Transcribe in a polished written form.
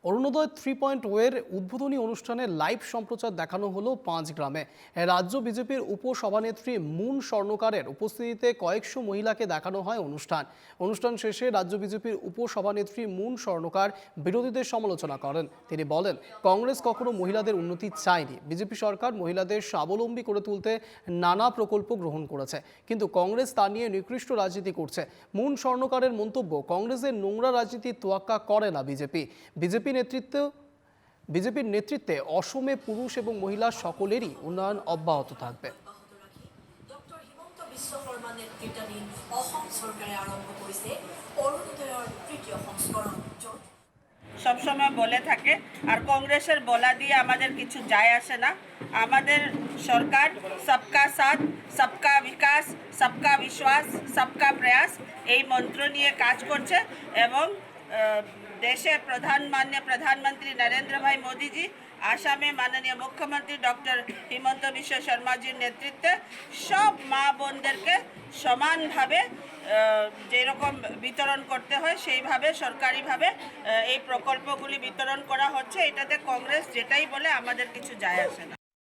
অরুণোদয় 3.0 এর উদ্বোধনী অনুষ্ঠানে লাইভ সম্প্রচার দেখানো হলো 5 গ্রামে। রাজ্য বিজেপির উপসভানেত্রী মুন স্বর্ণকারের উপস্থিতিতে কয়েকশো মহিলাকে দেখানো হয় অনুষ্ঠান শেষে রাজ্য বিজেপির উপসভানেত্রী মুন স্বর্ণকার বিরোধীদের সমালোচনা করেন। তিনি বলেন, কংগ্রেস কখনো মহিলাদের উন্নতি চায়নি। বিজেপি সরকার মহিলাদের স্বাবলম্বী করে তুলতে নানা প্রকল্প গ্রহণ করেছে, কিন্তু কংগ্রেস তা নিয়ে নিকৃষ্ট রাজনীতি করছে। মুন স্বর্ণকারের মন্তব্য, কংগ্রেসের নোংরা রাজনীতির তোয়াক্কা করে না বিজেপির নেতৃত্বে অসমে পুরুষ এবং মহিলা সকলেরই উন্নয়ন অব্যাহত থাকবে। ডক্টর হিমন্ত বিশ্ব শৰ্মা নেতৃত্বাধীন অসম চৰকাৰে আৰম্ভ কৰিছে অৰুণোদয়ৰ তৃতীয় সংস্কৰণ। সবসময় বলে থাকে, আর কংগ্রেসের বলা দিয়ে আমাদের কিছু যায় আসে না। আমাদের সরকার সবকা সাথ, সবকা বিকাশ, সবকা বিশ্বাস, সবকা প্রয়াস এই মন্ত্র নিয়ে কাজ করছে এবং দেশে মাননীয় প্রধানমন্ত্রী নরেন্দ্র ভাই মোদীজি, আসামে মাননীয় মুখ্যমন্ত্রী ডক্টর হিমন্ত বিশ্ব শর্মাজির নেতৃত্বে সব মা বোনদেরকে সমানভাবে যেরকম বিতরণ করতে হয় সেইভাবে সরকারিভাবে এই প্রকল্পগুলি বিতরণ করা হচ্ছে। এটাতে কংগ্রেস যেটাই বলে আমাদের কিছু যায় আসে না।